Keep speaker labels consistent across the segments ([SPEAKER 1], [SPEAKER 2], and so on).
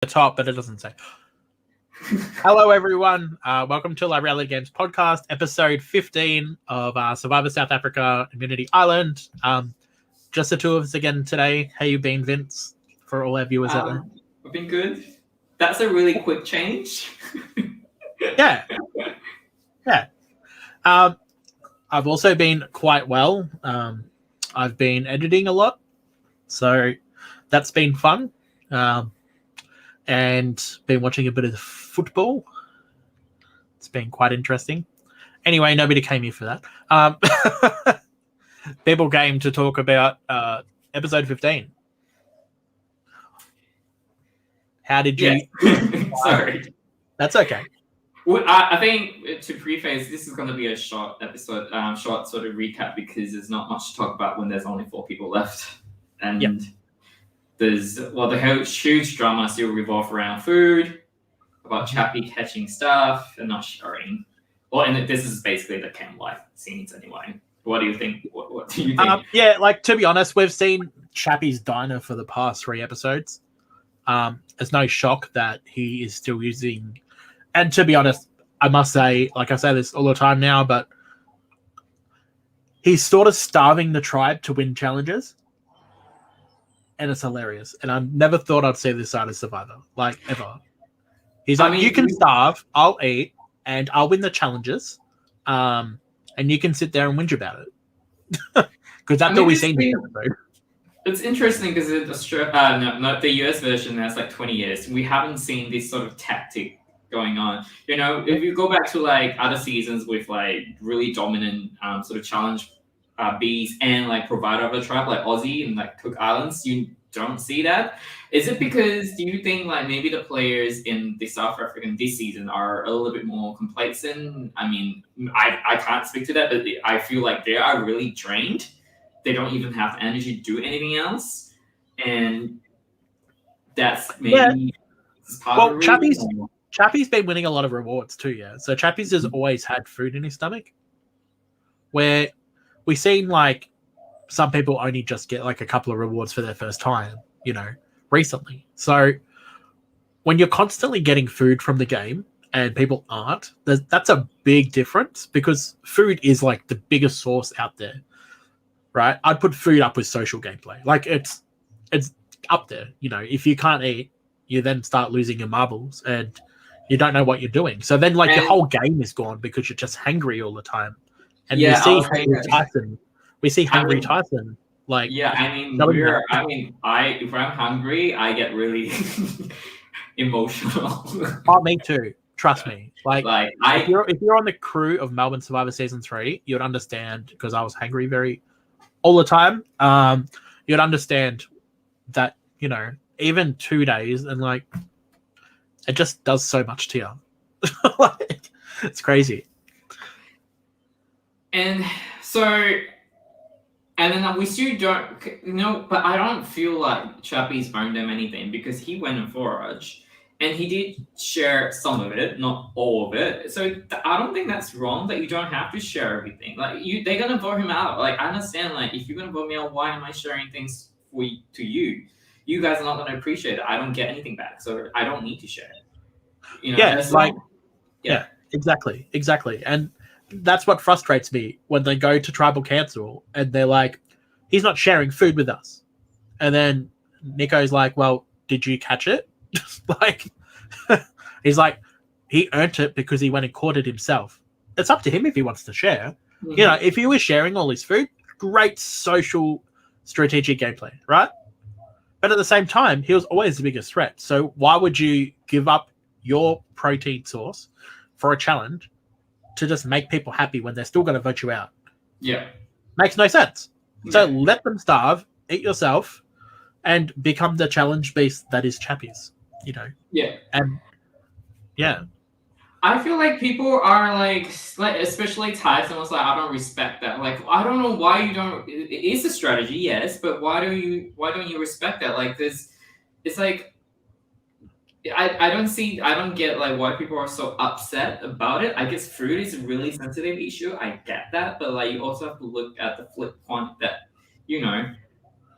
[SPEAKER 1] the top, but it doesn't say. Hello, everyone. Welcome to our Reality Games podcast, episode 15 of Survivor South Africa, Immunity Island. Just the two of us again today. How you been, Vince? For all our viewers out there,
[SPEAKER 2] I've been good. That's a really quick change.
[SPEAKER 1] yeah. I've also been quite well. I've been editing a lot, so that's been fun. And been watching a bit of football. It's been quite interesting. Anyway, nobody came here for that. People came to talk about episode 15. How did you...
[SPEAKER 2] Sorry.
[SPEAKER 1] That's okay.
[SPEAKER 2] Well, I think to preface, this is going to be a short episode, short sort of recap, because there's not much to talk about when there's only 4 people left. And the whole huge drama still revolve around food, about Chappie catching stuff and not sharing. Well, and this is basically the camp life scenes anyway. What do you think? What do you think?
[SPEAKER 1] To be honest, we've seen Chappie's diner for the past 3 episodes. It's no shock that he is still using... And to be honest, I must say, like I say this all the time now, but he's sort of starving the tribe to win challenges. And it's hilarious. And I never thought I'd see this side of Survivor, like, ever. He's like, you can starve, I'll eat, and I'll win the challenges, and you can sit there and whinge about it. Because that's all we've seen this episode.
[SPEAKER 2] It's interesting because the US version has like 20 years. We haven't seen this sort of tactic going on. You know, if you go back to like other seasons with like really dominant sort of challenge bees and like provider of the tribe, like Aussie and like Cook Islands, you don't see that. Is it because, do you think like maybe the players in the South African this season are a little bit more complacent? I mean, I can't speak to that, but I feel like they are really drained. They don't even have energy to do anything else, and that's maybe part of the reason.
[SPEAKER 1] Chappie's been winning a lot of rewards too, yeah. So Chappie's has always had food in his stomach. Where we've seen like some people only just get like a couple of rewards for their first time, you know, recently. So when you're constantly getting food from the game and people aren't, that's a big difference, because food is like the biggest source out there, right? I'd put food up with social gameplay. Like it's up there, you know. If you can't eat, you then start losing your marbles and you don't know what you're doing. So then like your whole game is gone because you're just hungry all the time. And we see Hungry Tyson. Like,
[SPEAKER 2] yeah, I mean, if I'm hungry, I get really emotional.
[SPEAKER 1] Oh, me too. Trust me. If you're on the crew of Melbourne Survivor Season 3, you'd understand, because I was hungry all the time. You'd understand that, you know, even 2 days and like it just does so much to you. Like, it's crazy.
[SPEAKER 2] And so, and then we still don't, you know, but I don't feel like Chappie's owed them anything, because he went and foraged and he did share some of it, not all of it. So I don't think that's wrong, that you don't have to share everything. Like, they're going to vote him out. Like, I understand, like, if you're going to vote me out, why am I sharing things to you? You guys are not going to appreciate it. I don't get anything back, so I don't need to share it. You know,
[SPEAKER 1] exactly. And that's what frustrates me when they go to tribal council and they're like, he's not sharing food with us. And then Nico's like, well, did you catch it? Like, he's like, he earned it because he went and caught it himself. It's up to him if he wants to share. Mm-hmm. You know, if he was sharing all his food, great social strategic gameplay, right? But at the same time, he was always the biggest threat. So why would you give up your protein source for a challenge to just make people happy when they're still going to vote you out?
[SPEAKER 2] Yeah.
[SPEAKER 1] Makes no sense. Yeah. So let them starve, eat yourself, and become the challenge beast that is Chappie's, you know?
[SPEAKER 2] Yeah.
[SPEAKER 1] And, yeah.
[SPEAKER 2] I feel like people are like especially Tyson was like, I don't respect that. Like, I don't know why you don't. It is a strategy, yes, but why don't you respect that? Like, it's like, I don't get like why people are so upset about it. I guess food is a really sensitive issue. I get that, but like you also have to look at the flip point that, you know,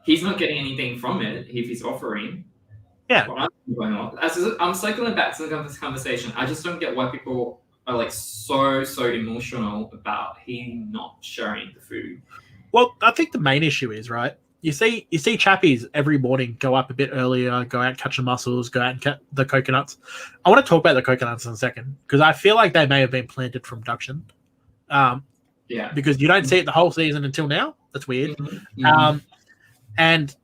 [SPEAKER 2] he's not getting anything from it if he's offering.
[SPEAKER 1] Yeah.
[SPEAKER 2] going on. I'm cycling back to this conversation. I just don't get why people are like so emotional about him not sharing the food.
[SPEAKER 1] Well, I think the main issue is, right, you see chappies every morning go up a bit earlier, go out, catch the mussels, go out and catch the coconuts. I want to talk about the coconuts in a second because I feel like they may have been planted from production.
[SPEAKER 2] Yeah.
[SPEAKER 1] Because you don't see it the whole season until now. That's weird. And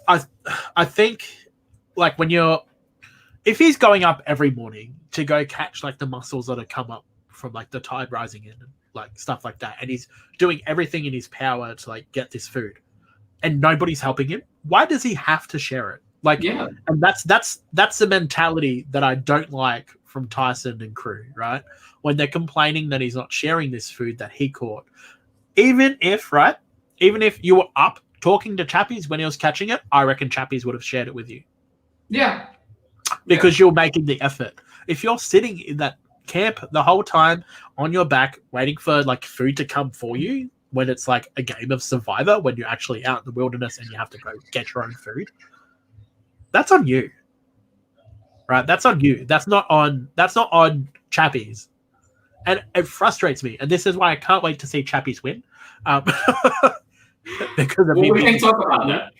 [SPEAKER 1] I think like if he's going up every morning to go catch like the mussels that have come up from like the tide rising in and like stuff like that, and he's doing everything in his power to like get this food, and nobody's helping him, why does he have to share it? Like,
[SPEAKER 2] yeah.
[SPEAKER 1] And that's the mentality that I don't like from Tyson and crew, right? When they're complaining that he's not sharing this food that he caught. Even if you were up talking to Chappies when he was catching it, I reckon Chappies would have shared it with you.
[SPEAKER 2] Yeah.
[SPEAKER 1] Because you're making the effort. If you're sitting in that camp the whole time on your back waiting for like food to come for you when it's like a game of Survivor, when you're actually out in the wilderness and you have to go get your own food, that's on you. Right? That's on you. That's not on Chappies. And it frustrates me. And this is why I can't wait to see Chappies win. Because of
[SPEAKER 2] we can talk about that.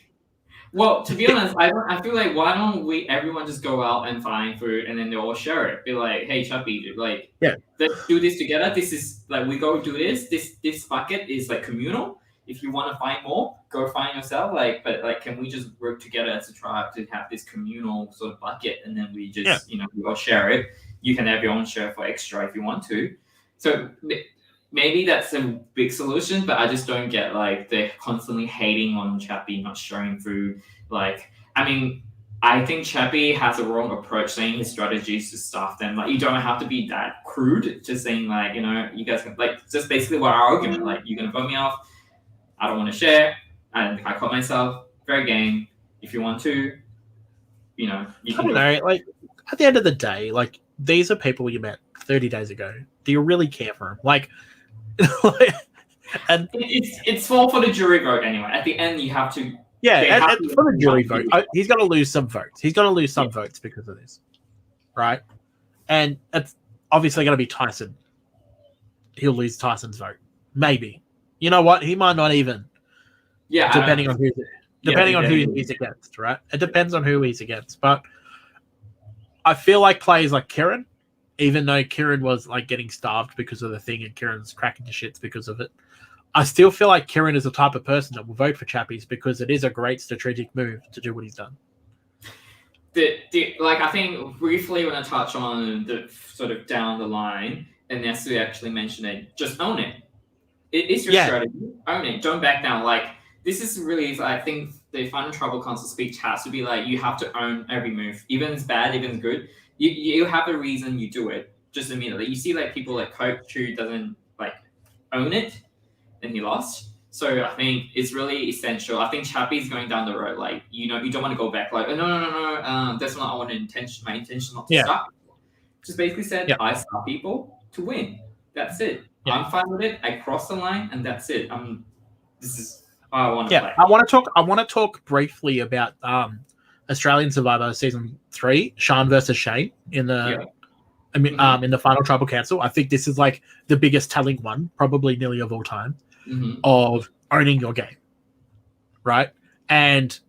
[SPEAKER 2] Well, to be honest, I feel like why don't everyone just go out and find food and then they all share it? Be like, hey, Chappy, like, let's do this together. This is like we go do this. This bucket is like communal. If you want to find more, go find yourself. Like, but like, can we just work together as a tribe to have this communal sort of bucket, and then we just we all share it. You can have your own share for extra if you want to. So maybe that's a big solution, but I just don't get like they're constantly hating on Chappy not sharing food. Like, I mean, I think Chappy has a wrong approach saying his strategy is to stuff them. Like, you don't have to be that crude, just saying like, you guys can like just basically what our argument. Like, you're gonna vote me off. I don't want to share, and I caught myself. Fair game. If you want to, you can.
[SPEAKER 1] I don't know. Like at the end of the day, like these are people you met 30 days ago. Do you really care for them? Like. And
[SPEAKER 2] it's for the jury vote anyway. At the end, you have to.
[SPEAKER 1] Yeah, and for the jury vote, he's going to lose some votes. He's going to lose some votes because of this, right? And it's obviously going to be Tyson. He'll lose Tyson's vote, maybe. You know what? He might not even.
[SPEAKER 2] Yeah,
[SPEAKER 1] depending on who he's against, right? It depends on who he's against, but I feel like players like Kieran. Even though Kieran was like getting starved because of the thing and Kieran's cracking to shits because of it, I still feel like Kieran is the type of person that will vote for Chappies because it is a great strategic move to do what he's done.
[SPEAKER 2] Like I think briefly when I touch on the sort of down the line, and Nesu actually mentioned it, just own it. It is your strategy. Own it. Don't back down. Like this is really, I think the Final Tribal Council speech has to be like you have to own every move, even if it's bad, even if it's good. You have a reason you do it just immediately. You see like people like Coach who doesn't like own it and he lost. So I think it's really essential. I think Chappy's going down the road like you don't want to go back like no. That's not my intention not to stop. Just basically said I stop people to win. That's it. Yeah. I'm fine with it. I cross the line and that's it. This is how I want to play.
[SPEAKER 1] I want to talk briefly about Australian Survivor Season 3, Sean versus Shane in the in the Final Tribal Council. I think this is like the biggest telling one, probably nearly of all time, of owning your game, right? And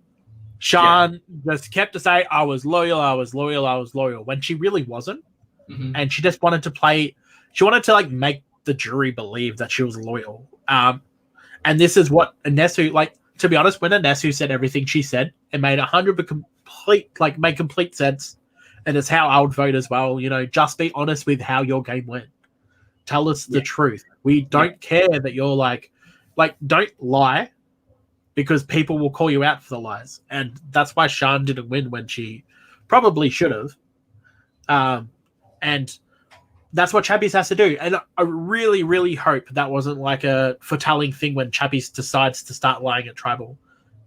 [SPEAKER 1] Sean just kept to say, I was loyal, when she really wasn't. And she just wanted to play, she wanted to like make the jury believe that she was loyal. And this is what Nesu, like, to be honest, when Nesu said everything she said, it made made complete sense. And it's how I would vote as well. Just be honest with how your game went. Tell us the truth. We don't care that you're like, don't lie because people will call you out for the lies. And that's why Sean didn't win when she probably should have. And that's what Chappies has to do. And I really, really hope that wasn't like a foretelling thing when Chappies decides to start lying at Tribal,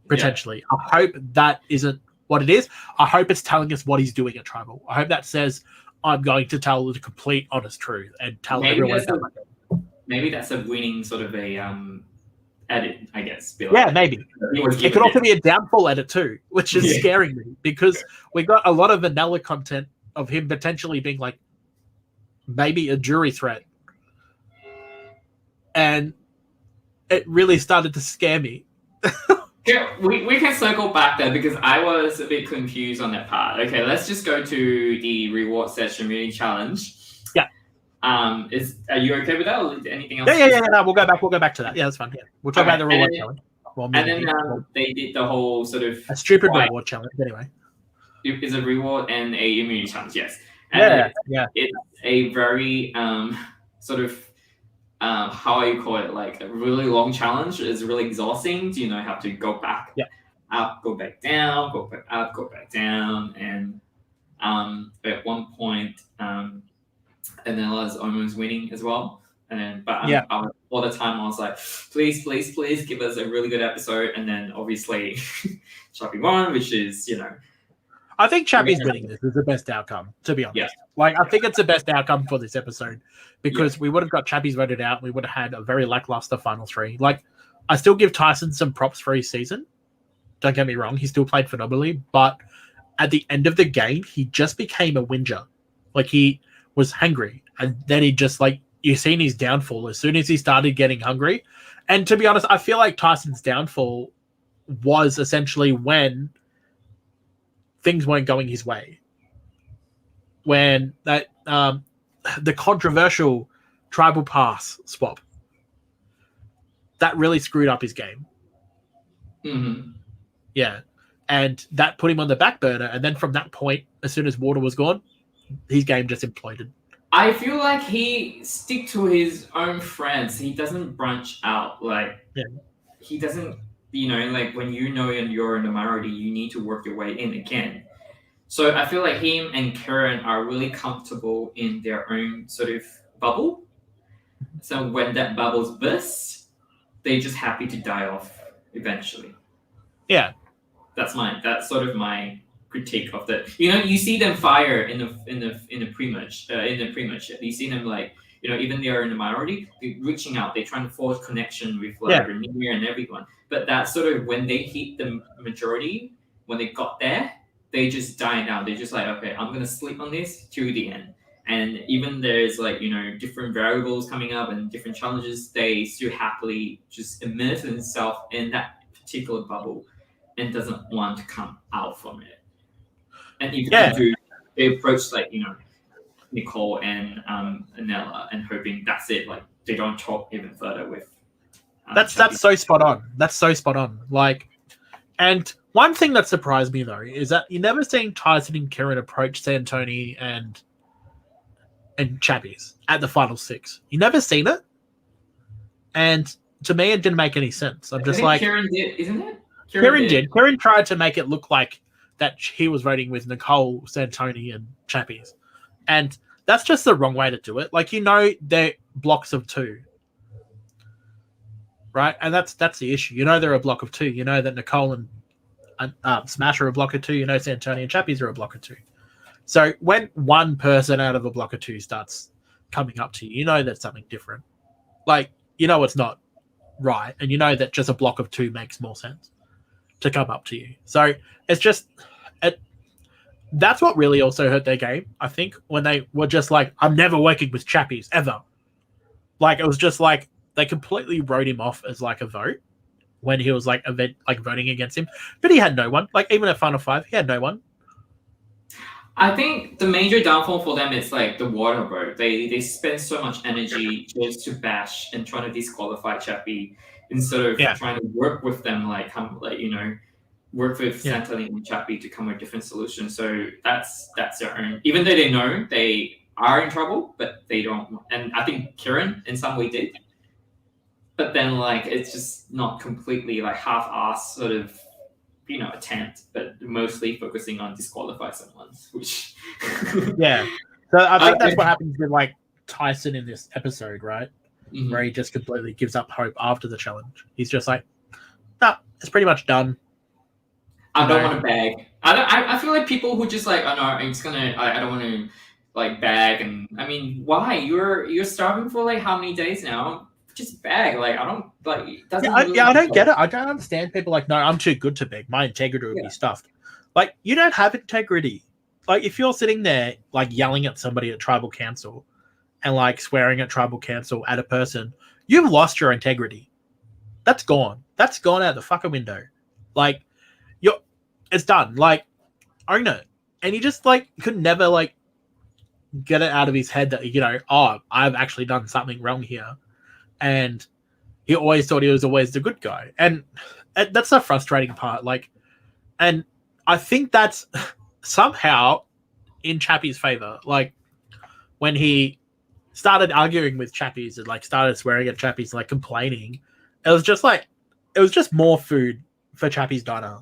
[SPEAKER 1] potentially. I hope that isn't what it is. I hope it's telling us what he's doing at Tribal. I hope that says, I'm going to tell the complete, honest truth and tell everyone.
[SPEAKER 2] Maybe that's a winning sort of edit, I guess. Be
[SPEAKER 1] Yeah, maybe.
[SPEAKER 2] He was
[SPEAKER 1] It
[SPEAKER 2] given
[SPEAKER 1] could also
[SPEAKER 2] it.
[SPEAKER 1] be a downfall edit too, which is
[SPEAKER 2] Yeah.
[SPEAKER 1] scaring me because we got a lot of vanilla content of him potentially being like maybe a jury threat. And it really started to scare me.
[SPEAKER 2] Yeah, we can circle back there because I was a bit confused on that part. Okay, let's just go to the reward session meeting challenge.
[SPEAKER 1] Yeah.
[SPEAKER 2] Are you okay with that, or anything else?
[SPEAKER 1] Yeah. No, we'll go back to that. Yeah, that's fine. Yeah, we'll talk about the reward challenge.
[SPEAKER 2] And then they did the whole sort of
[SPEAKER 1] a stupid reward challenge. Anyway,
[SPEAKER 2] it's a reward and a immunity challenge. Yes.
[SPEAKER 1] And
[SPEAKER 2] it's a very sort of how you call it, like a really long challenge. It's really exhausting. You know, have to go back up, go back down, go back up, go back down, and at one point, Anella's almost winning as well. But all the time I was like, please give us a really good episode. And then obviously Chappie won, which is, you know,
[SPEAKER 1] I think Chappie's winning this is the best outcome, to be honest. I think it's the best outcome for this episode because we would have got Chappie's voted out. We would have had a very lackluster final three. Like, I still give Tyson some props for his season. Don't get me wrong. He still played phenomenally. But at the end of the game, he just became a whinger. Like, he was hungry. And then he just, like, you've seen his downfall as soon as he started getting hungry. And to be honest, I feel like Tyson's downfall was essentially when things weren't going his way. When that the controversial tribal pass swap, that really screwed up his game.
[SPEAKER 2] Mm-hmm.
[SPEAKER 1] Yeah. And that put him on the back burner. And then from that point, as soon as water was gone, his game just imploded.
[SPEAKER 2] I feel like he stick to his own friends. He doesn't branch out. Like, he doesn't, you know, like when you know and you're in the minority, you need to work your way in again. So I feel like him and Karen are really comfortable in their own sort of bubble. So when that bubble's burst, they're just happy to die off eventually.
[SPEAKER 1] Yeah.
[SPEAKER 2] That's sort of my critique of that. You know, you see them fire in the pre-match. You see them, like, you know, even they are in the minority, they're reaching out, they're trying to forge connection with Rhaenyra and everyone. But that's sort of when they hit the majority, when they got there, they just die down. They're just like, okay, I'm gonna sleep on this to the end. And even there's, like, you know, different variables coming up and different challenges, they still happily just immerse themselves in that particular bubble and doesn't want to come out from it. And even they approach, like, you know, Nicole and Anella and hoping that's it. Like, they don't talk even further with.
[SPEAKER 1] That's so spot on. That's so spot on. Like, and one thing that surprised me though is that you never seen Tyson and Kieran approach Santoni and Chappies at the final six. You never seen it, and to me, it didn't make any sense. I'm just like,
[SPEAKER 2] Kieran did, isn't it?
[SPEAKER 1] Kieran did. Kieran tried to make it look like that he was voting with Nicole, Santoni, and Chappies. And that's just the wrong way to do it. Like, you know, they're blocks of two. Right? And that's the issue. You know they're a block of two. You know that Nicole and Smash are a block of two. You know Santoni and Chappies are a block of two. So when one person out of a block of two starts coming up to you, you know that's something different. Like, you know it's not right. And you know that just a block of two makes more sense to come up to you. So it's just that's what really also hurt their game, I think, when they were just like, I'm never working with Chappies ever. Like, it was just like they completely wrote him off as like a vote when he was like voting against him. But he had no one. Like, even at Final Five, he had no one.
[SPEAKER 2] I think the major downfall for them is like the water vote. They spend so much energy just to bash and trying to disqualify Chappie instead of trying to work with them, like you know, work with Santoni and Chappie to come with different solutions. So that's their own. Even though they know they are in trouble, but they don't. And I think Kieran in some way did. But then, like, it's just not completely like half-assed sort of, you know, attempt, but mostly focusing on disqualify someone, which
[SPEAKER 1] So I think that's what happens with like Tyson in this episode, right? Mm-hmm. Where he just completely gives up hope after the challenge. He's just like, nah, it's pretty much done.
[SPEAKER 2] I don't want to bag. I feel like people who just like, oh no, I'm just gonna. I don't want to like bag. And I mean, why? You're starving for like how many days now? just beg. Like I don't like. It doesn't.
[SPEAKER 1] I
[SPEAKER 2] really
[SPEAKER 1] don't get it. I don't understand people like, no, I'm too good to beg. My integrity would be stuffed. Like, you don't have integrity. Like, if you're sitting there, like, yelling at somebody at tribal council and, like, swearing at tribal council at a person, you've lost your integrity. That's gone. That's gone out the fucking window. Like, it's done. Like, own it. And he just, like, could never, like, get it out of his head that, you know, oh, I've actually done something wrong here. And he always thought he was always the good guy. And that's the frustrating part. Like, and I think that's somehow in Chappie's favor. Like, when he started arguing with Chappies and, like, started swearing at Chappies, like, complaining, it was just more food for Chappie's diner.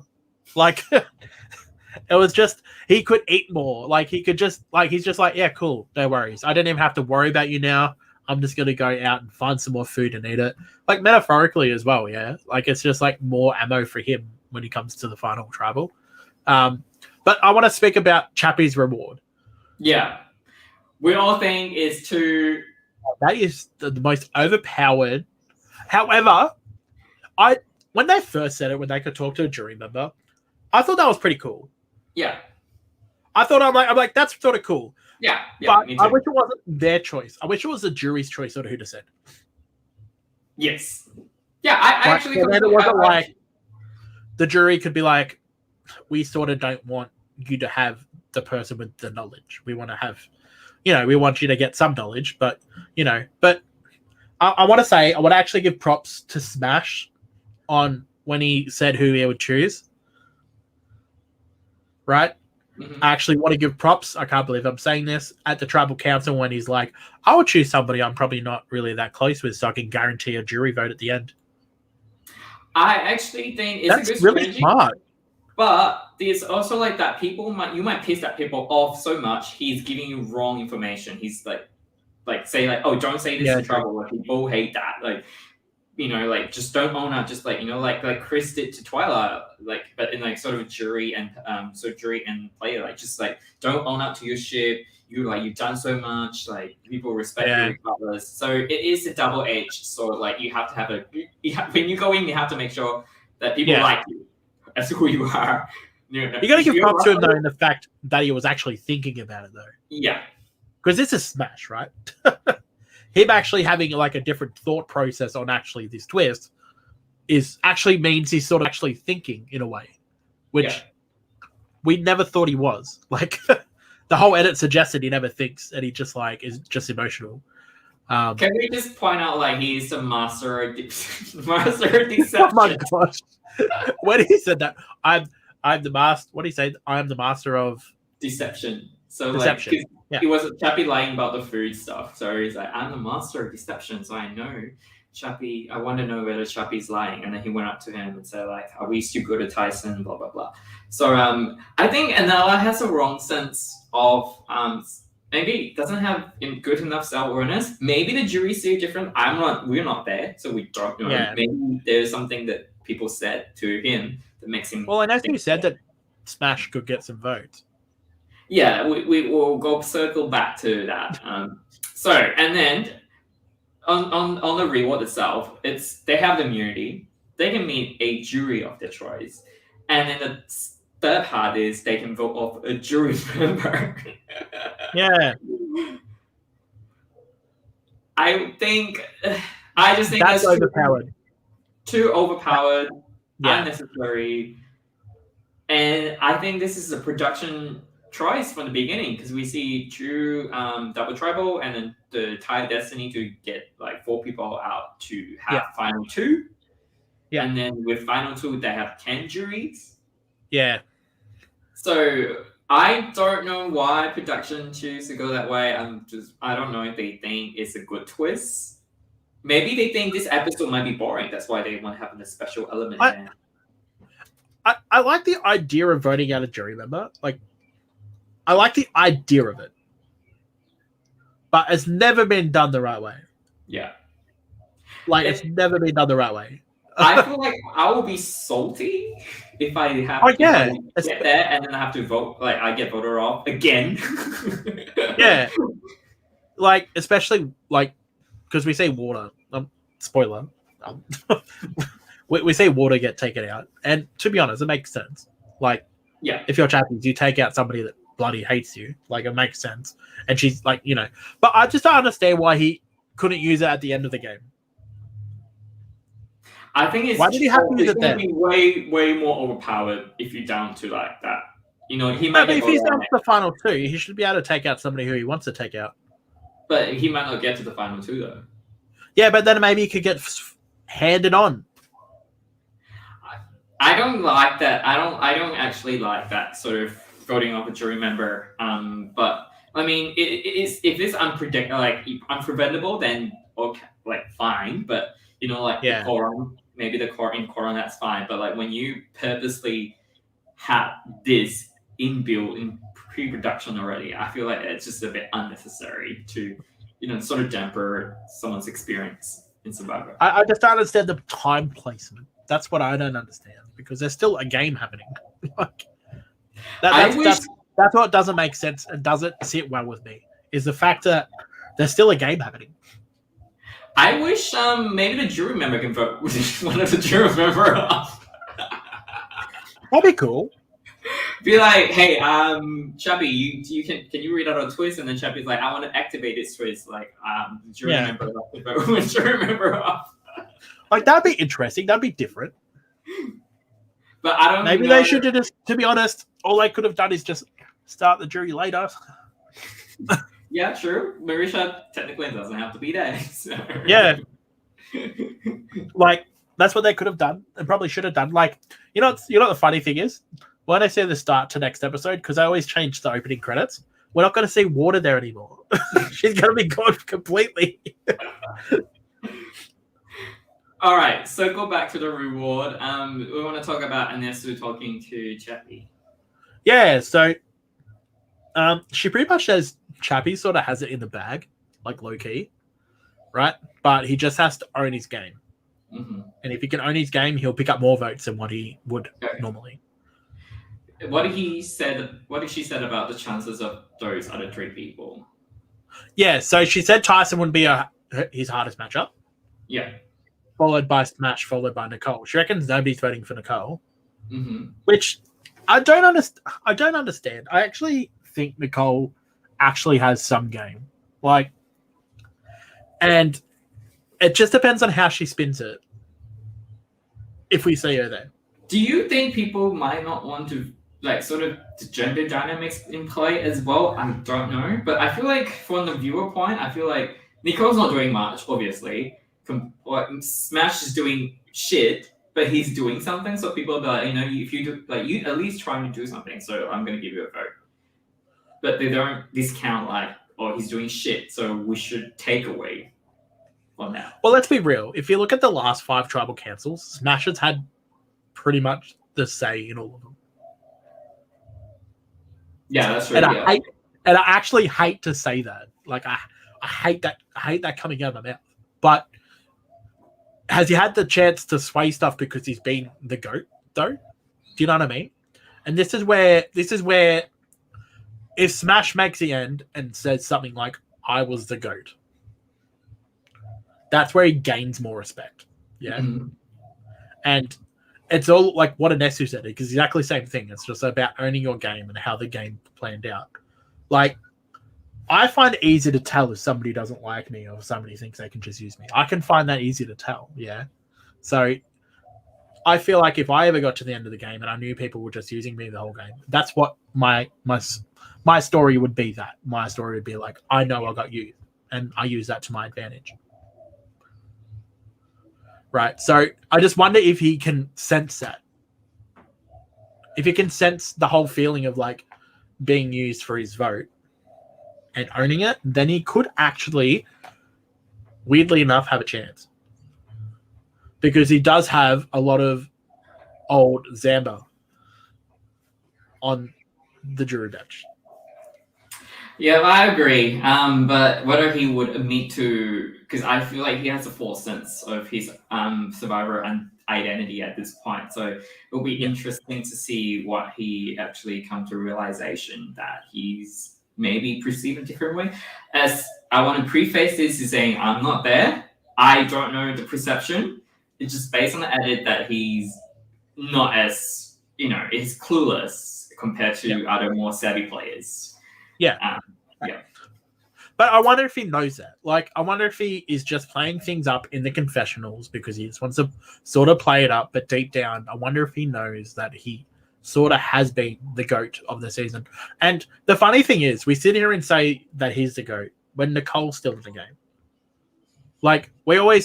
[SPEAKER 1] Like, it was just, he could eat more. Like, he could just, like, he's just like, yeah, cool, no worries. I don't even have to worry about you now. I'm just going to go out and find some more food and eat it. Like, metaphorically as well, yeah? Like, it's just, like, more ammo for him when he comes to the final tribal. But I want to speak about Chappie's reward.
[SPEAKER 2] Yeah. We all think it's too...
[SPEAKER 1] That is the most overpowered. However, when they first said it, when they could talk to a jury member, I thought that was pretty cool.
[SPEAKER 2] Yeah.
[SPEAKER 1] I'm like, that's sort of cool.
[SPEAKER 2] Yeah.
[SPEAKER 1] But I wish it wasn't their choice. I wish it was the jury's choice on who to send.
[SPEAKER 2] Yes. Yeah, I actually...
[SPEAKER 1] So then it wasn't like the jury could be like, we sort of don't want you to have the person with the knowledge. We want to have, you know, we want you to get some knowledge, but, you know, but I want to actually give props to Smash on when he said who he would choose. Right?
[SPEAKER 2] Mm-hmm.
[SPEAKER 1] I actually want to give props. I can't believe I'm saying this at the tribal council when he's like, I would choose somebody I'm probably not really that close with so I can guarantee a jury vote at the end.
[SPEAKER 2] I actually think it's
[SPEAKER 1] that's
[SPEAKER 2] a good
[SPEAKER 1] really
[SPEAKER 2] strategy,
[SPEAKER 1] smart.
[SPEAKER 2] But there's also like that you might piss that people off so much. He's giving you wrong information. He's like say like, oh, don't say this in trouble. Like, people hate that. Like, you know, like, just don't own up. Just like, you know, like Chris did to Twilight, like, but in like sort of jury and player, like, just like, don't own up to your shit. You've done so much. Like, people respect you regardless. So it is a double-edged sword. Like, you have to have when you go in, you have to make sure that people like you as who you are. You
[SPEAKER 1] got to give props to him though in the fact that he was actually thinking about it though.
[SPEAKER 2] Yeah,
[SPEAKER 1] because this is Smash, right? Him actually having like a different thought process on actually this twist is actually means he's sort of actually thinking in a way, which we never thought he was. Like, the whole edit suggested he never thinks, and he just like is just emotional.
[SPEAKER 2] Can we just point out like he's a master of deception?
[SPEAKER 1] Oh my gosh! When he said that, I'm the master. What did he say? I am the master of
[SPEAKER 2] deception. So
[SPEAKER 1] deception.
[SPEAKER 2] Like, he was Chappie lying about the food stuff. So he's like, I'm the master of deception, so I know Chappie. I want to know whether Chappie's lying. And then he went up to him and said, like, are we still good at Tyson? Blah blah blah. So I think Anela has a wrong sense of maybe doesn't have good enough self-awareness. Maybe the jury see different. We're not there, so we don't know.
[SPEAKER 1] Yeah.
[SPEAKER 2] Maybe there's something that people said to him that makes him.
[SPEAKER 1] Well, and as you said, that Smash could get some votes.
[SPEAKER 2] Yeah, we will go circle back to that. So, and then on the reward itself, they have the immunity. They can meet a jury of their choice, and then the third part is they can vote off a jury member.
[SPEAKER 1] Yeah.
[SPEAKER 2] I just think
[SPEAKER 1] that's overpowered.
[SPEAKER 2] Too overpowered, unnecessary, and I think this is a production choice from the beginning because we see Drew double tribal and then the Tide Destiny to get like 4 people out to have final 2. Yeah. And then with final 2 they have 10 juries. Yeah. So I don't know why production choose to go that way. I don't know if they think it's a good twist. Maybe they think this episode might be boring. That's why they want to have a special element in there.
[SPEAKER 1] I like the idea of voting out a jury member. Like, I like the idea of it. But it's never been done the right way.
[SPEAKER 2] Yeah.
[SPEAKER 1] Like, it's never been done the right way.
[SPEAKER 2] I feel like I will be salty if I have to get there and then I have to vote. Like, I get voted off again.
[SPEAKER 1] Yeah. Like, especially, like, because we say water. spoiler. Um, we see water get taken out, and to be honest, it makes sense. Like,
[SPEAKER 2] Yeah.
[SPEAKER 1] if you're Chappies, you take out somebody that bloody hates you. Like, it makes sense. And she's like, but I just don't understand why he couldn't use it at the end of the game.
[SPEAKER 2] I think it's
[SPEAKER 1] Why did he have to use it
[SPEAKER 2] going
[SPEAKER 1] then?
[SPEAKER 2] to be way more overpowered if you're down to like that. He might
[SPEAKER 1] But
[SPEAKER 2] get
[SPEAKER 1] if he's down to the final two, he should be able to take out somebody who he wants to take out.
[SPEAKER 2] But he might not get to the final two though.
[SPEAKER 1] Yeah, but then maybe he could get handed on.
[SPEAKER 2] I don't like that. I don't actually like that sort of voting off a jury member. But I mean, if it's unpreventable, then okay, like fine. But the quorum, maybe the court in quorum, that's fine. But like when you purposely have this inbuilt in pre-production already, I feel like it's just a bit unnecessary to sort of damper someone's experience in Survivor.
[SPEAKER 1] I just don't understand the time placement. That's what I don't understand, because there's still a game happening. Like, that's what doesn't make sense and doesn't sit well with me, is the fact that there's still a game happening.
[SPEAKER 2] I wish maybe the jury member can vote one of the jury member off.
[SPEAKER 1] That'd be cool.
[SPEAKER 2] Be like, hey, Chappie, you can you read out a twist? And then Chappie's like, I want to activate this twist. Like, jury member off to vote one jury member off.
[SPEAKER 1] Like, that'd be interesting. That'd be different.
[SPEAKER 2] But I don't.
[SPEAKER 1] Maybe they should have just. To be honest, all they could have done is just start the jury later.
[SPEAKER 2] Yeah, true. Marisha technically doesn't have to be there. So.
[SPEAKER 1] Yeah. Like, that's what they could have done and probably should have done. Like, what the funny thing is? When I say the start to next episode, because I always change the opening credits, we're not going to see Water there anymore. She's going to be gone completely.
[SPEAKER 2] All right, so go back to the reward. We want to talk about Anesu talking to Chappie.
[SPEAKER 1] Yeah, so she pretty much says Chappie sort of has it in the bag, like low-key, right? But he just has to own his game.
[SPEAKER 2] Mm-hmm.
[SPEAKER 1] And if he can own his game, he'll pick up more votes than what he would normally.
[SPEAKER 2] What did she said about the chances of those other three people?
[SPEAKER 1] Yeah, so she said Tyson would be his hardest matchup.
[SPEAKER 2] Yeah.
[SPEAKER 1] Followed by Smash, followed by Nicole. She reckons nobody's voting for Nicole.
[SPEAKER 2] Mm-hmm.
[SPEAKER 1] Which I don't understand. I actually think Nicole actually has some game. Like, and it just depends on how she spins it. If we see her there.
[SPEAKER 2] Do you think people might not want to sort of the gender dynamics in play as well? I don't know. But I feel like from the viewer point, I feel like Nicole's not doing much, obviously. Smash is doing shit, but he's doing something. So people will be like, if you do, you at least trying to do something. So I'm going to give you a vote. But they don't discount he's doing shit. So we should take away from that.
[SPEAKER 1] Well, let's be real. If you look at the last 5 tribal cancels, Smash has had pretty much the say in all of them.
[SPEAKER 2] Yeah, that's true.
[SPEAKER 1] And I actually hate to say that. Like, I hate that. I hate that coming out of my mouth. But has he had the chance to sway stuff because he's been the GOAT, though? Do you know what I mean? And this is where if Smash makes the end and says something like, I was the GOAT, that's where he gains more respect. Yeah. Mm-hmm. And it's all like what Anesu said, because exactly the same thing. It's just about owning your game and how the game planned out. Like, I find it easy to tell if somebody doesn't like me or if somebody thinks they can just use me. I can find that easy to tell, yeah? So I feel like if I ever got to the end of the game and I knew people were just using me the whole game, that's what my story would be. That my story would be like, I know I got used, and I use that to my advantage. Right, so I just wonder if he can sense that. If he can sense the whole feeling of being used for his vote and owning it, then he could actually, weirdly enough, have a chance. Because he does have a lot of old Zamba on the jury bench.
[SPEAKER 2] Yeah, I agree. But whether he would admit to, because I feel like he has a false sense of his survivor and identity at this point. So it'll be interesting to see what he actually come to realization that he's maybe perceived a different way. As I want to preface this is saying I'm not there, I don't know the perception. It's just based on the edit that he's not as is clueless compared to other more savvy players.
[SPEAKER 1] Yeah.
[SPEAKER 2] Yeah.
[SPEAKER 1] But I wonder if he knows that. Like, I wonder if he is just playing things up in the confessionals because he just wants to sort of play it up. But deep down, I wonder if he knows that he sort of has been the GOAT of the season. And the funny thing is, we sit here and say that he's the GOAT when Nicole's still in the game. Like,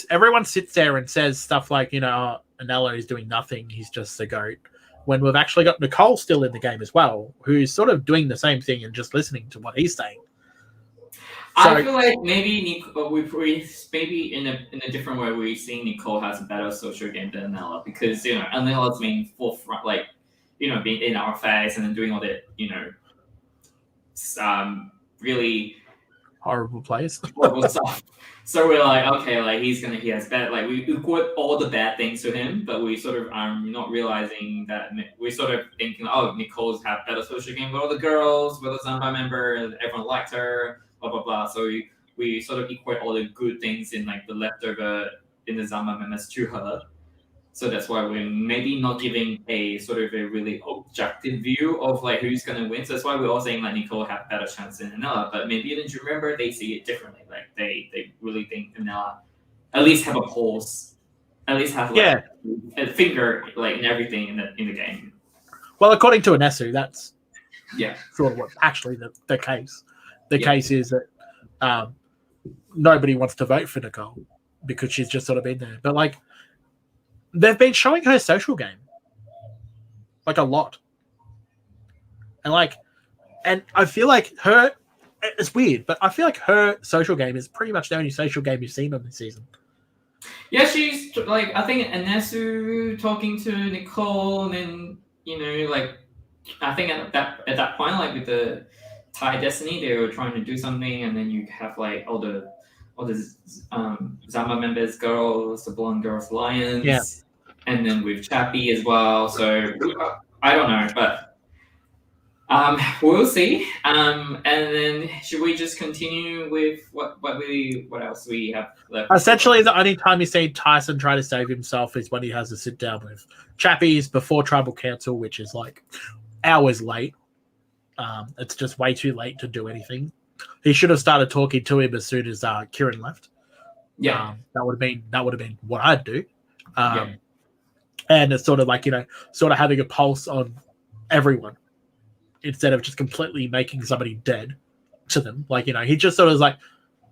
[SPEAKER 1] everyone sits there and says stuff like, Anello is doing nothing. He's just the GOAT. When we've actually got Nicole still in the game as well, who's sort of doing the same thing and just listening to what he's saying.
[SPEAKER 2] I feel like maybe maybe in a different way we're seeing Nicole has a better social game than Anela because Anela's being forefront, like being in our face and then doing all the really
[SPEAKER 1] horrible plays,
[SPEAKER 2] horrible stuff. So we're like, okay, like he has bad, like we quote all the bad things to him, but we sort of are not realizing that we're sort of thinking, oh, Nicole's have better social game with all the girls, with the Zamba member, everyone liked her. Blah blah blah. So we sort of equate all the good things in like the leftover in the Zamba members to her. So that's why we're maybe not giving a sort of a really objective view of like who's gonna win. So that's why we're all saying like Nicole have better chance than Anela. But maybe didn't you remember they see it differently. Like they really think Anela at least have a pulse, at least have like a finger like in everything in the game.
[SPEAKER 1] Well, according to Anesu, that's
[SPEAKER 2] sort
[SPEAKER 1] of what actually the case. The case is that nobody wants to vote for Nicole because she's just sort of been there. But, like, they've been showing her social game, like, a lot. And I feel like it's weird, but I feel like her social game is pretty much the only social game you've seen on this season.
[SPEAKER 2] Yeah, she's, like, I think Anesu talking to Nicole and then, like, I think at that point, like, with the Thai Destiny, they were trying to do something, and then you have like all the Zamba members, girls, the blonde girls, lions, and then with Chappie as well. So I don't know, but we'll see. And then should we just continue with what else we have left?
[SPEAKER 1] Essentially, the only time you see Tyson try to save himself is when he has to sit down with Chappie's before Tribal Council, which is like hours late. It's just way too late to do anything. He should have started talking to him as soon as Kieran left.
[SPEAKER 2] Yeah,
[SPEAKER 1] that would have been what I'd do. And it's sort of like sort of having a pulse on everyone instead of just completely making somebody dead to them. Like he just sort of is like,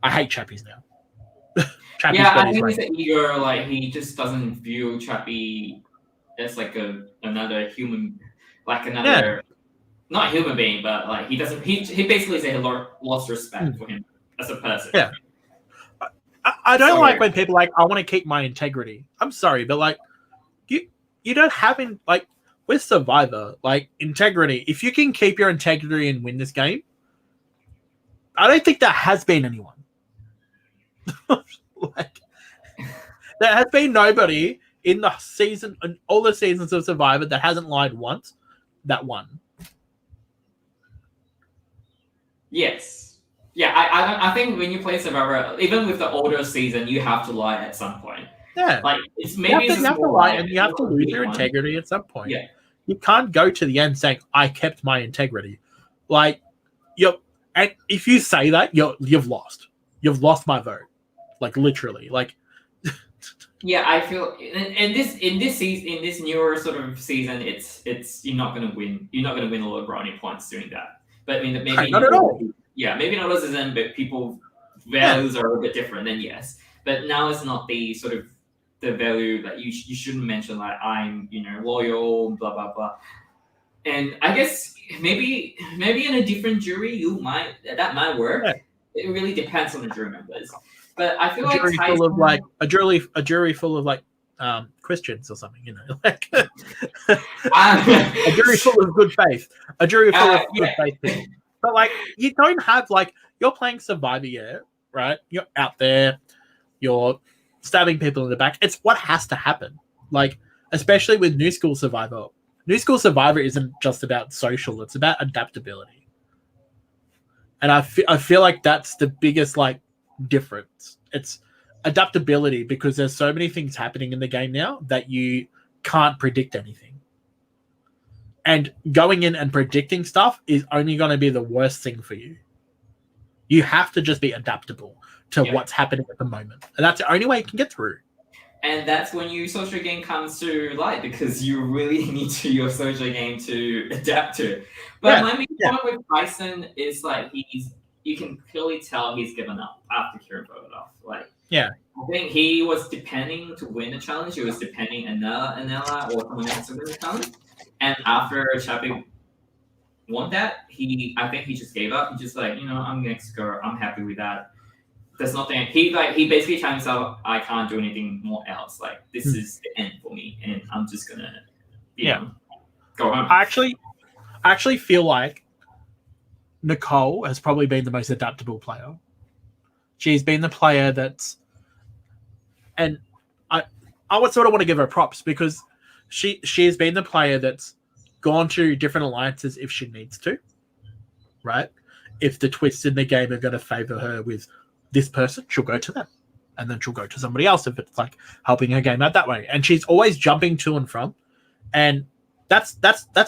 [SPEAKER 1] I hate Chappies now.
[SPEAKER 2] Chappie's I think he's ego. Like he just doesn't view Chappie as like another human, like another. Yeah. Not a human being, but like he doesn't. He basically said he lost respect for him as a person.
[SPEAKER 1] Yeah, I don't like when people like I want to keep my integrity. I'm sorry, but like you don't have like with Survivor like integrity. If you can keep your integrity and win this game, I don't think there has been anyone. Like there has been nobody in the season, in all the seasons of Survivor that hasn't lied once that won.
[SPEAKER 2] Yes. Yeah, I think when you play Survivor, even with the older season, you have to lie at some point.
[SPEAKER 1] Yeah.
[SPEAKER 2] Like it's maybe
[SPEAKER 1] you have to lie and you have to lose your integrity at some point.
[SPEAKER 2] Yeah.
[SPEAKER 1] You can't go to the end saying, I kept my integrity. Like and if you say that, you've lost. You've lost my vote. Like literally. Like
[SPEAKER 2] yeah, I feel in this newer sort of season, it's you're not gonna win. You're not gonna win a lot of brownie points doing that. But I mean, maybe
[SPEAKER 1] not at all.
[SPEAKER 2] Yeah, maybe not as in, but people values are a bit different. Then yes, but now it's not the sort of the value that you shouldn't mention like I'm loyal, blah blah blah. And I guess maybe in a different jury that might work. Yeah. It really depends on the jury members. But I feel like
[SPEAKER 1] a jury full of like Christians or something, like a jury full of good faith, a jury full of good faith people. But like, you don't have like you're playing Survivor, right? You're out there, you're stabbing people in the back. It's what has to happen. Like, especially with New School Survivor. New School Survivor isn't just about social; it's about adaptability. And I feel like that's the biggest like difference. It's adaptability, because there's so many things happening in the game now that you can't predict anything. And going in and predicting stuff is only going to be the worst thing for you. You have to just be adaptable to what's happening at the moment. And that's the only way you can get through.
[SPEAKER 2] And that's when your social game comes to light, because you really need your social game to adapt to it. But my main point with Tyson is like you can clearly tell he's given up after Kieran voted off. Like, I think he was depending to win the challenge. He was depending Anella or someone else to win the challenge. And after Chappie won that, I think he just gave up. He just like, I'm next girl. I'm happy with that. There's nothing. He basically tells himself, I can't do anything more else. Like, this is the end for me, and I'm just gonna, go home.
[SPEAKER 1] I actually feel like Nicole has probably been the most adaptable player. She's been the player that's, and I would sort of want to give her props, because she has been the player that's gone to different alliances if she needs to, right? If the twists in the game are going to favor her with this person, she'll go to them, and then she'll go to somebody else if it's like helping her game out that way. And she's always jumping to and from, and that's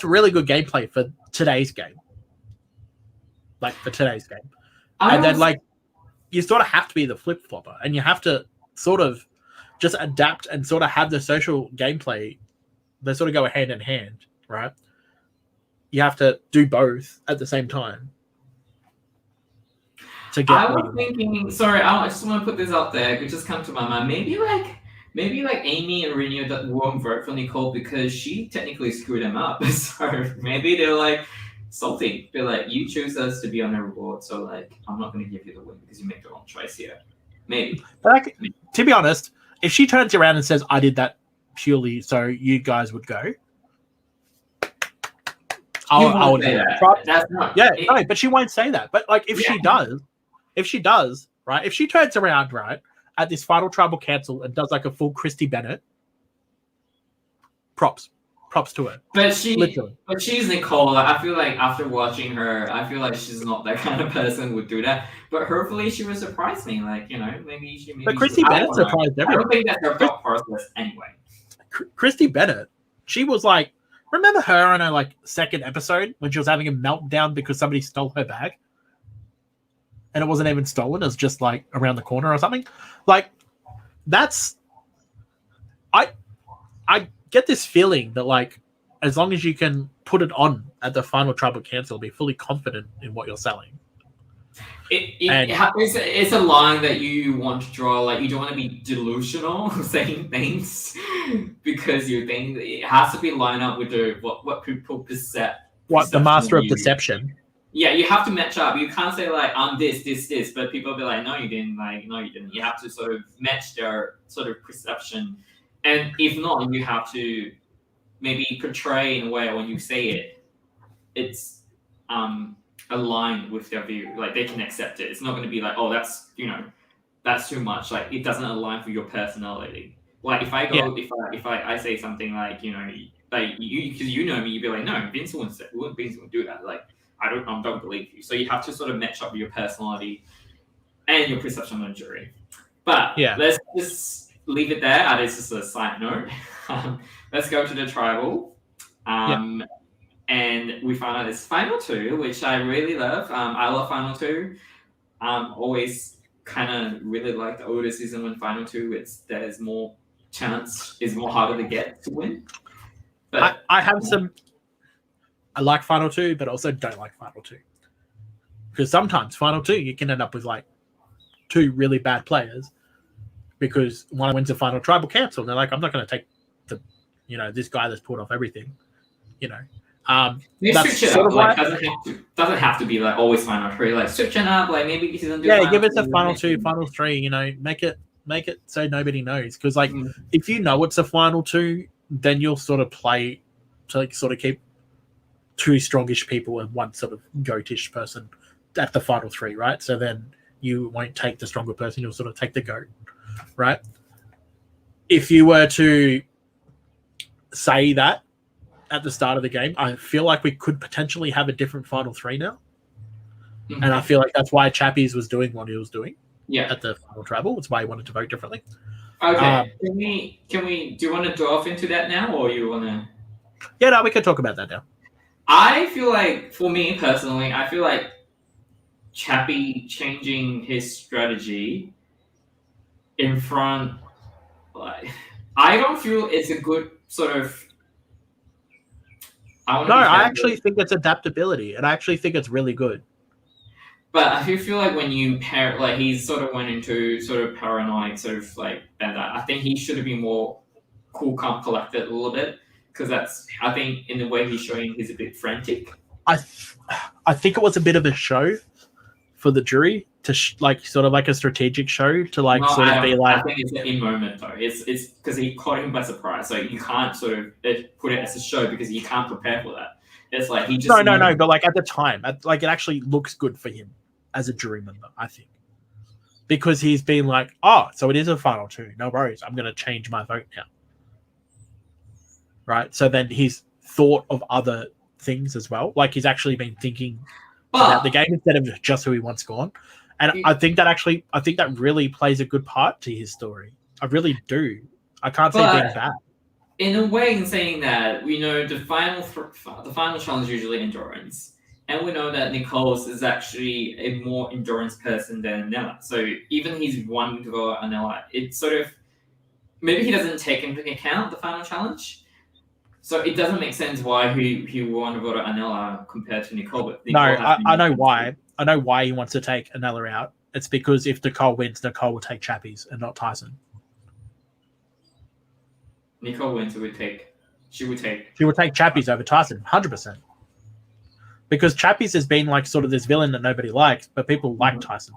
[SPEAKER 1] really good gameplay for today's game. And then like you sort of have to be the flip flopper, and you have to sort of just adapt and sort of have the social gameplay. They sort of go hand in hand, right? You have to do both at the same time.
[SPEAKER 2] I was thinking, sorry, I just want to put this out there. It just come to my mind. Maybe like Amy and Renia that won't vote for Nicole because she technically screwed them up. So maybe they're like salty. They're like, you choose us to be on the reward, so like I'm not going to give you the win because you make the wrong choice here. Maybe.
[SPEAKER 1] But like, to be honest, if she turns around and says, I did that purely so you guys would go, I would say that. That's not. Yeah, no, but she won't say that. But like, if she does, right? If she turns around, right, at this final tribal council and does like a full Christy Bennett, props to her.
[SPEAKER 2] But she's Nicole. I feel like after watching her, I feel like she's not that kind of person who would do that. But hopefully she will surprise me. Like, maybe she. But
[SPEAKER 1] Christy Bennett surprised everyone.
[SPEAKER 2] I don't think that's her thought process anyway.
[SPEAKER 1] Christy Bennett, she was like, remember her on her like second episode when she was having a meltdown because somebody stole her bag? And it wasn't even stolen, it was just like around the corner or something. Like, that's I get this feeling that like as long as you can put it on at the final tribal council, be fully confident in what you're selling.
[SPEAKER 2] It's a line that you want to draw. Like, you don't want to be delusional saying things because you think it has to be lined up with what people perceive.
[SPEAKER 1] What the master of deception.
[SPEAKER 2] Yeah, you have to match up. You can't say like I'm this, but people will be like, no, you didn't. Like, no, you didn't. You have to sort of match their sort of perception, and if not, you have to maybe portray in a way when you say it's aligned with their view. Like, they can accept it. It's not going to be like, oh, that's too much. Like, it doesn't align with your personality. Like, if I go, if I say something like, like you, because you know me, you'd be like, no, Vince wouldn't do that. Like, I don't believe you. So you have to sort of match up your personality and your perception on the jury. But let's just leave it there. That is just a side note. Let's go to the tribal. And we found out it's Final 2, which I really love. I love Final 2. Always kind of really like the older season when Final 2, there's more chance, is more harder to get to win. But
[SPEAKER 1] I like Final 2, but also don't like Final 2. Because sometimes Final 2, you can end up with like two really bad players because one wins a final tribal council. And they're like, I'm not going to take this guy that's pulled off everything.
[SPEAKER 2] That's switch it up. Like, doesn't have to be like always Final 3. Like, switch it up. Like, maybe season 2.
[SPEAKER 1] Yeah, give us a Final 2, Final 3. Make it so nobody knows. Because like, if you know it's a Final 2, then you'll sort of play to like sort of keep two strongish people and one sort of goatish person at the final 3, right? So then you won't take the stronger person, you'll sort of take the goat, right? If you were to say that at the start of the game, I feel like we could potentially have a different final 3 now. And I feel like that's why Chappies was doing what he was doing.
[SPEAKER 2] Yeah.
[SPEAKER 1] at the final travel. It's why he wanted to vote differently.
[SPEAKER 2] Okay. Can we? Do you want to delve into that now, or you want to?
[SPEAKER 1] Yeah, no, we can talk about that now.
[SPEAKER 2] I feel like, for me personally, I feel like Chappie changing his strategy in front, like, I don't feel it's a good sort of.
[SPEAKER 1] No, I actually think it's adaptability, and I actually think it's really good.
[SPEAKER 2] But I feel like when you pair, like, he sort of went into sort of paranoid, sort of like that. I think he should have been more cool, calm, collected a little bit, because I think in the way he's showing, he's a bit frantic.
[SPEAKER 1] I think it was a bit of a show for the jury to sort of like a strategic show to like
[SPEAKER 2] No,
[SPEAKER 1] sort of be like.
[SPEAKER 2] I think it's an in moment though. It's because he caught him by surprise, so you can't sort of put it as a show because you can't prepare for that. It's like he just
[SPEAKER 1] No, but like at the time, like it actually looks good for him as a jury member, I think, because he's been like, oh, so it is a final two, no worries, I'm going to change my vote now, right? So then he's thought of other things as well, like he's actually been thinking about the game instead of just who he wants gone, and I think that really plays a good part to his story. I really do. I can't say being bad.
[SPEAKER 2] In a way, in saying that, we know the final challenge is usually endurance. And we know that Nicole's is actually a more endurance person than Anella. So even he's wanting to go Anella, it's sort of, maybe he doesn't take into account the final challenge. So it doesn't make sense why he would want to go to Anella compared to Nicole. But Nicole
[SPEAKER 1] I know why. I know why he wants to take Anella out. It's because if Nicole wins, Nicole will take Chappies and not Tyson.
[SPEAKER 2] Nicole wins, she would take
[SPEAKER 1] Chappies over Tyson, 100%. Because Chappies has been like sort of this villain that nobody likes, but people like Tyson.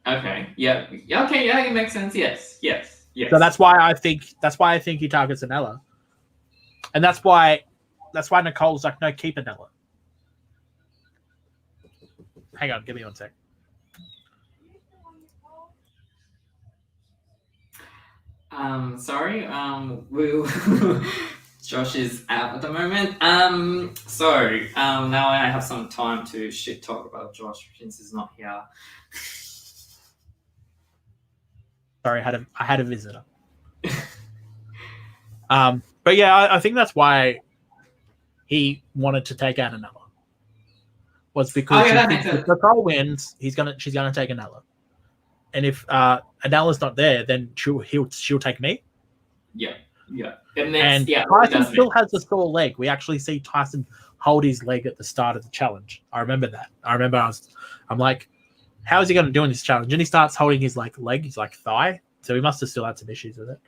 [SPEAKER 2] Okay. Yeah. Okay. Yeah, it makes sense. Yes.
[SPEAKER 1] So that's why I think he targets Anella, and that's why Nicole's like, no, keep Anella. Hang on, give me 1 sec.
[SPEAKER 2] Sorry. We'll. Josh is out at the moment. Now I have some time to shit talk about Josh since he's not here.
[SPEAKER 1] Sorry, I had a visitor. But yeah, I think that's why he wanted to take out Anella. Was because if Nicole wins, she's gonna take Anella, and if Anella's not there, then she'll take me.
[SPEAKER 2] Yeah.
[SPEAKER 1] And Tyson still has a sore leg. We actually see Tyson hold his leg at the start of the challenge. I remember that. I'm like, how is he going to do in this challenge? And he starts holding his leg, his thigh. So he must have still had some issues with it,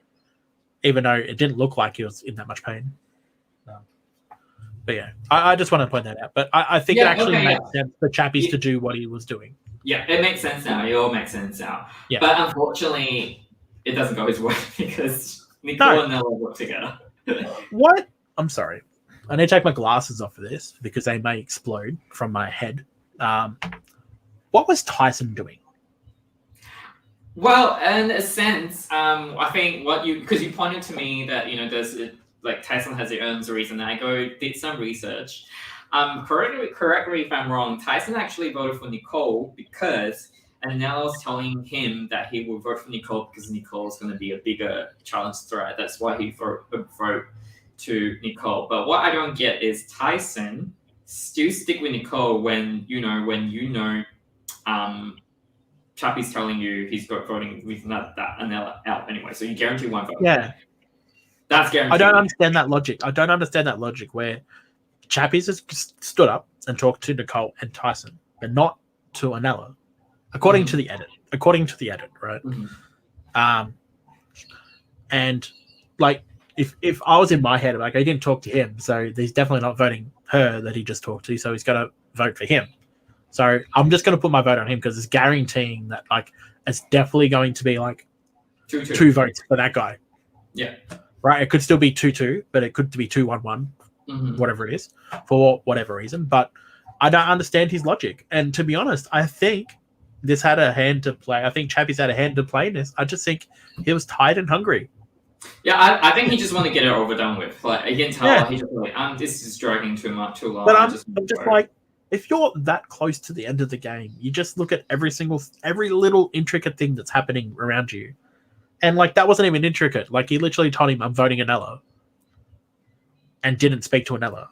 [SPEAKER 1] even though it didn't look like he was in that much pain. But yeah, I just want to point that out. But I think it actually makes sense for Chappies to do what he was doing.
[SPEAKER 2] Yeah, it makes sense now. It all makes sense now.
[SPEAKER 1] Yeah.
[SPEAKER 2] But unfortunately, it doesn't go his way because Nicole and Nella work together.
[SPEAKER 1] What? I'm sorry. I need to take my glasses off for this because they may explode from my head. What was Tyson doing?
[SPEAKER 2] Well, in a sense, I think because you pointed to me that there's like Tyson has his own reason. And I did some research. Correct me if I'm wrong. Tyson actually voted for Nicole because Anella was telling him that he will vote for Nicole because Nicole's going to be a bigger challenge threat. That's why he vote to Nicole. But what I don't get is Tyson still stick with Nicole when Chappie's telling you he's voting with that Anella out anyway. So you guarantee one vote.
[SPEAKER 1] Yeah.
[SPEAKER 2] That's guaranteed.
[SPEAKER 1] I don't understand that logic. Where Chappies has stood up and talked to Nicole and Tyson, but not to Anella. According to the edit, right?
[SPEAKER 2] Mm-hmm.
[SPEAKER 1] And like, if I was in my head, like, I didn't talk to him, so he's definitely not voting her that he just talked to, so he's got to vote for him. So I'm just going to put my vote on him because it's guaranteeing that, like, it's definitely going to be like 2 votes for that guy.
[SPEAKER 2] Yeah.
[SPEAKER 1] Right. It could still be 2-2, but it could be 2-1-1, whatever it is, for whatever reason. But I don't understand his logic. And to be honest, I think this had a hand to play. I think Chappie's had a hand to play in this. I just think he was tired and hungry.
[SPEAKER 2] Yeah, I think he just wanted to get it over done with. Like, you can tell he's just like, this is dragging too long.
[SPEAKER 1] But I'm just like, if you're that close to the end of the game, you just look at every little intricate thing that's happening around you. And like that wasn't even intricate. Like he literally told him, I'm voting Anella. And didn't speak to Anella.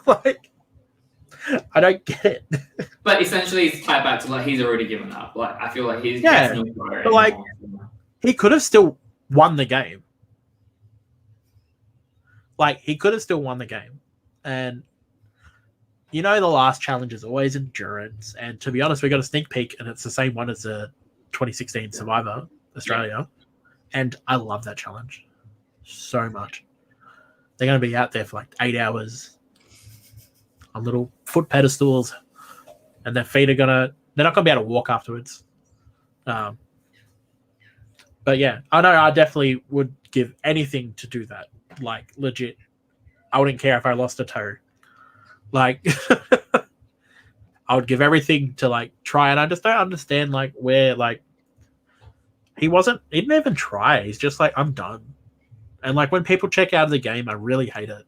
[SPEAKER 1] Like I don't get it.
[SPEAKER 2] But essentially it's tied back to like he's already given up. Like I feel like he's
[SPEAKER 1] yeah. But like he could have still won the game. Like he could have still won the game. And you know the last challenge is always endurance. And to be honest, we got a sneak peek and it's the same one as the 2016 Survivor Australia. And I love that challenge so much. They're going to be out there for like 8 hours on little foot pedestals, and their feet they're not going to be able to walk afterwards. But yeah, I know I definitely would give anything to do that. Like legit, I wouldn't care if I lost a toe. Like I would give everything to like try, and I just don't understand like where like he didn't even try. He's just like, I'm done. And like when people check out of the game, I really hate it.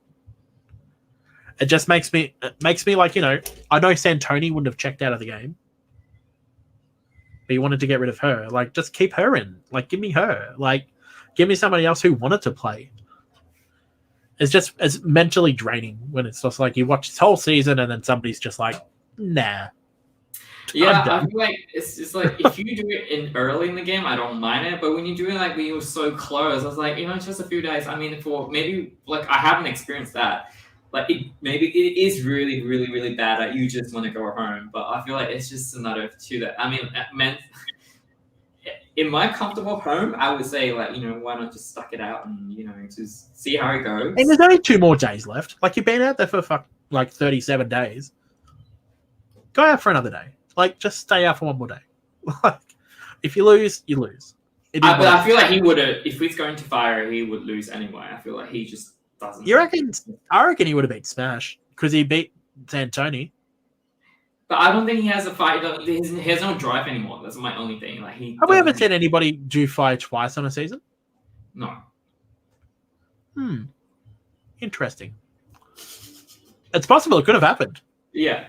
[SPEAKER 1] It just makes me like, you know, I know Santoni wouldn't have checked out of the game, but he wanted to get rid of her. Like, just keep her in. Like, give me her. Like, give me somebody else who wanted to play. It's mentally draining when it's just like you watch this whole season and then somebody's just like, nah.
[SPEAKER 2] Yeah, I feel like it's just like if you do it early in the game, I don't mind it. But when you do it like when you were so close, I was like, you know, it's just a few days. I mean, for maybe like I haven't experienced that. Like maybe it is really, really, really bad that you just want to go home. But I feel like it's just another to that. I mean, in my comfortable home, I would say like, you know, why not just stuck it out and, you know, just see how it goes.
[SPEAKER 1] And there's only 2 more days left. Like you've been out there for like 37 days. Go out for another day. Like, just stay out for 1 more day. Like, if you lose, you lose.
[SPEAKER 2] But I feel like he would have, if he's going to fire, he would lose anyway. I feel like he just doesn't.
[SPEAKER 1] You reckon? I reckon he would have beat Smash because he beat Santoni.
[SPEAKER 2] But I don't think he has a fight. He has no drive anymore. That's my only thing. Like
[SPEAKER 1] have we ever seen anybody do fire twice on a season?
[SPEAKER 2] No.
[SPEAKER 1] Interesting. It's possible it could have happened.
[SPEAKER 2] Yeah.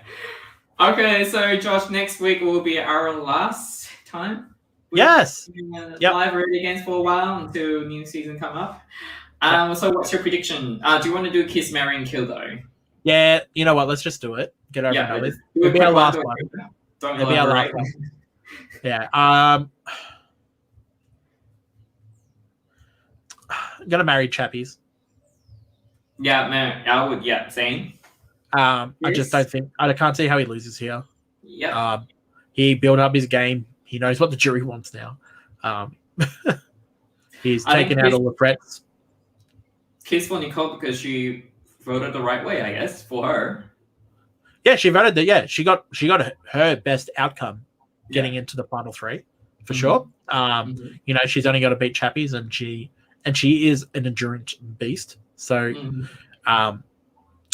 [SPEAKER 2] Okay, so Josh, next week will be our last time.
[SPEAKER 1] Yes.
[SPEAKER 2] Live ready against for a while until new season come up. So what's your prediction? Do you want to do Kiss, Marry, and Kill though?
[SPEAKER 1] Yeah, you know what? Let's just do it. Get over and with.
[SPEAKER 2] It'll
[SPEAKER 1] be our last one.
[SPEAKER 2] It'll be our last one.
[SPEAKER 1] Yeah. I'm gonna marry Chappies.
[SPEAKER 2] Yeah, man. I would. Yeah, same.
[SPEAKER 1] I just don't think I can't see how he loses here.
[SPEAKER 2] Yeah.
[SPEAKER 1] He built up his game. He knows what the jury wants now. He's taken out all the threats.
[SPEAKER 2] Kiss for Nicole because she voted the right way, I guess, for her.
[SPEAKER 1] Yeah, she voted that. Yeah, she got her best outcome getting into the final 3 for sure. You know, she's only got to beat Chappies, and she is an endurance beast. So,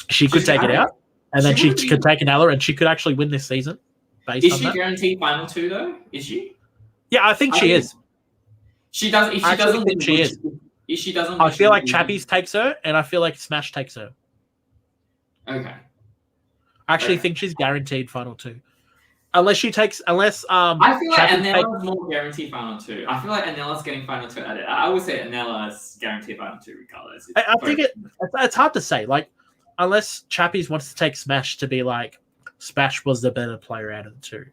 [SPEAKER 1] she could take it out, and then she could take an Ella, and she could actually win this season.
[SPEAKER 2] Is she guaranteed final 2 though? Is she?
[SPEAKER 1] Yeah, I think she is.
[SPEAKER 2] She does. If she doesn't win,
[SPEAKER 1] she is.
[SPEAKER 2] If she doesn't,
[SPEAKER 1] I feel like Chappies takes her, and I feel like Smash takes her.
[SPEAKER 2] Okay.
[SPEAKER 1] I actually think she's guaranteed final 2, unless she takes. I
[SPEAKER 2] feel like Anella's more guaranteed final 2. I feel like Anella's getting final 2 at it. I would say Anella's guaranteed final 2 regardless.
[SPEAKER 1] I think it's hard to say. Like, unless Chappies wants to take Smash to be like, Smash was the better player out of the 2.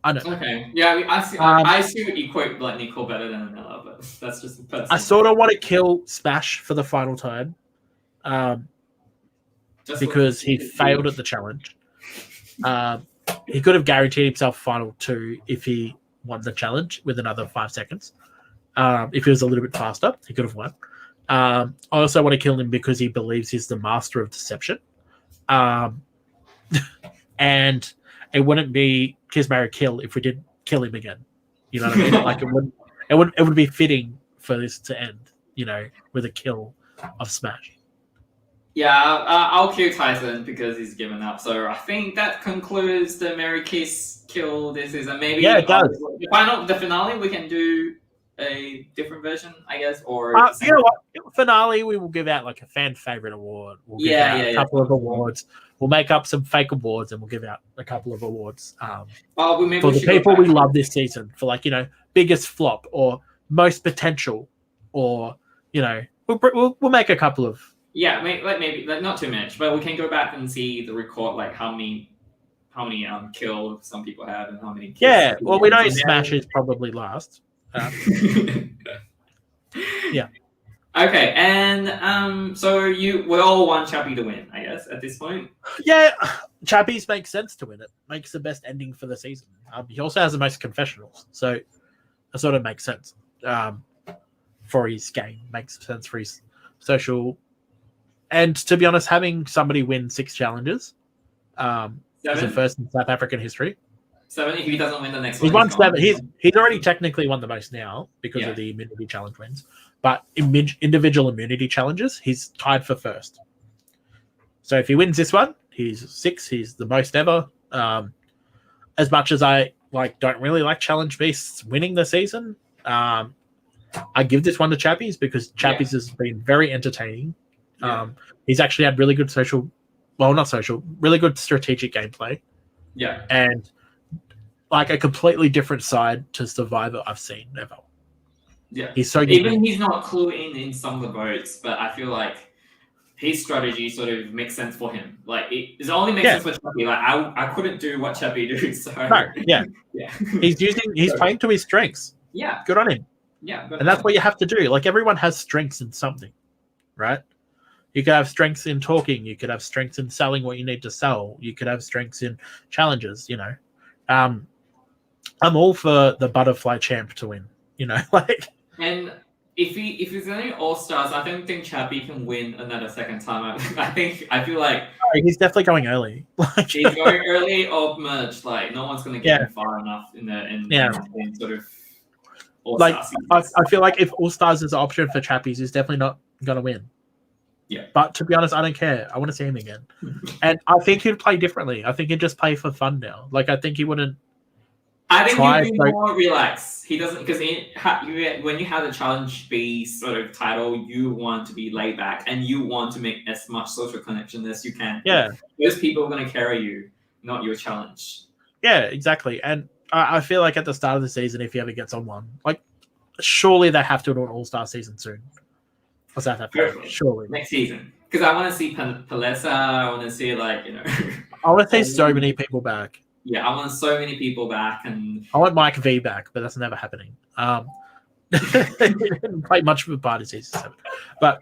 [SPEAKER 1] I don't know.
[SPEAKER 2] Okay. Yeah, I see what equate like Nicole better than Anella, but that's just personal.
[SPEAKER 1] I sort of want to kill Smash for the final time. Because he failed at the challenge. He could have guaranteed himself final 2 if he won the challenge with another 5 seconds. If he was a little bit faster, he could have won. I also want to kill him because he believes he's the master of deception. And it wouldn't be Kiss, Marry, Kill if we did kill him again. You know what I mean? Like it would be fitting for this to end, you know, with a kill of Smash.
[SPEAKER 2] Yeah, I'll kill Tyson because he's given up. So I think that concludes the Marry, Kiss, Kill this season. Maybe
[SPEAKER 1] it does.
[SPEAKER 2] The finale we can do a different version, I guess, or
[SPEAKER 1] you know what? Finale, we will give out like a fan favorite award. We'll give out a couple of awards. we'll make up some fake awards and we'll give out a couple of awards
[SPEAKER 2] Maybe
[SPEAKER 1] for
[SPEAKER 2] we
[SPEAKER 1] the
[SPEAKER 2] should go
[SPEAKER 1] people
[SPEAKER 2] back
[SPEAKER 1] we
[SPEAKER 2] to-
[SPEAKER 1] love this season, for like, biggest flop or most potential, or we'll make a couple of.
[SPEAKER 2] Yeah, maybe not too much, but we can go back and see the record, like how many kill some people have and how many kills.
[SPEAKER 1] Yeah, well, we know
[SPEAKER 2] And then-
[SPEAKER 1] Smash is probably last. Yeah.
[SPEAKER 2] Okay, and so we all want Chappie to win, I guess, at this point.
[SPEAKER 1] Yeah, Chappies makes sense to win it. Makes the best ending for the season. He also has the most confessionals, so it sort of makes sense for his game. Makes sense for his social. And to be honest, having somebody win 6 challenges is the first in South African history.
[SPEAKER 2] 7 if he doesn't win the next
[SPEAKER 1] He's
[SPEAKER 2] one.
[SPEAKER 1] won 7. He's already technically won the most now because of the immunity challenge wins. But individual immunity challenges, he's tied for first. So if he wins this one, he's 6. He's the most ever. As much as I don't really like challenge beasts winning the season, I give this one to Chappies because Chappies has been very entertaining. He's actually had really good really good strategic gameplay.
[SPEAKER 2] Yeah.
[SPEAKER 1] And a completely different side to Survivor I've seen ever.
[SPEAKER 2] Yeah.
[SPEAKER 1] He's so
[SPEAKER 2] even he's not clued in some of the votes, but I feel like his strategy sort of makes sense for him. Like it only makes sense for Chappie. Like I couldn't do what Chappie do. So
[SPEAKER 1] yeah. He's playing to his strengths.
[SPEAKER 2] Yeah.
[SPEAKER 1] Good on him.
[SPEAKER 2] Yeah.
[SPEAKER 1] And that's what you have to do. Like everyone has strengths in something, right? You could have strengths in talking. You could have strengths in selling what you need to sell. You could have strengths in challenges. I'm all for the butterfly champ to win.
[SPEAKER 2] And if he's only all stars, I don't think Chappie can win another second time. I feel like
[SPEAKER 1] he's definitely going early.
[SPEAKER 2] He's going early or merge. Like no one's going to get him far enough in sort of all stars.
[SPEAKER 1] I feel like if all stars is an option for Chappies, he's definitely not going to win.
[SPEAKER 2] Yeah.
[SPEAKER 1] But to be honest, I don't care. I want to see him again. And I think he'd play differently. I think he'd just play for fun now. I think he wouldn't.
[SPEAKER 2] I think he'd be more relaxed. He doesn't, because when you have the challenge B sort of title, you want to be laid back and you want to make as much social connection as you can.
[SPEAKER 1] Yeah.
[SPEAKER 2] Those people are going to carry you, not your challenge.
[SPEAKER 1] Yeah, exactly. And I feel like at the start of the season, if he ever gets on one, surely they have to do an all-star season soon. For South Africa, surely.
[SPEAKER 2] Next season. Because I want to see Palesa, I want to see
[SPEAKER 1] I want to see so many people back.
[SPEAKER 2] Yeah, I want so many people back, and
[SPEAKER 1] I want Mike V back, but that's never happening. He didn't play much of a part of season 7, but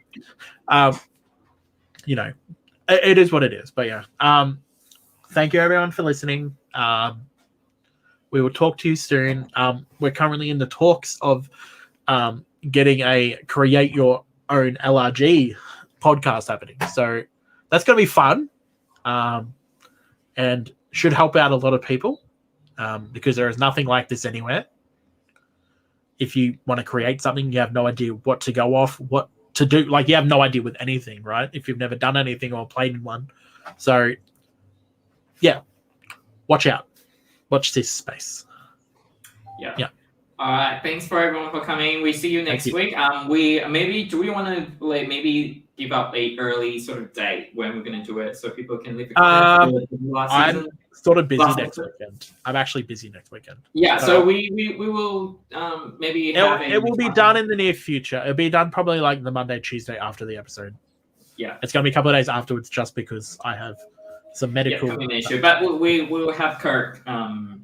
[SPEAKER 1] it is what it is. But yeah, thank you everyone for listening. We will talk to you soon. We're currently in the talks of getting a create your own LRG podcast happening, so that's going to be fun, and should help out a lot of people, because there is nothing like this anywhere. If you want to create something, you have no idea what to go off, what to do. You have no idea with anything, right? If you've never done anything or played in one. So, yeah, watch out. Watch this space.
[SPEAKER 2] Yeah. All right. Thanks for everyone for coming. We see you next week. Do we want to maybe give up a early sort of date when we're going to do it so people can leave a comment?
[SPEAKER 1] I'm sort of busy next weekend. I'm actually busy next weekend.
[SPEAKER 2] Yeah. So we will maybe have
[SPEAKER 1] it will be done in the near future. It'll be done probably the Monday, Tuesday after the episode.
[SPEAKER 2] Yeah.
[SPEAKER 1] It's going to be a couple of days afterwards just because I have some medical
[SPEAKER 2] issue. But we will have Kirk. We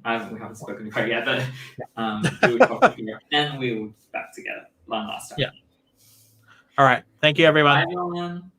[SPEAKER 2] haven't spoken to Kirk yet, but we will talk to Kirk and we will be back together last time.
[SPEAKER 1] Yeah. All right. Thank you, everyone.
[SPEAKER 2] Bye, everyone.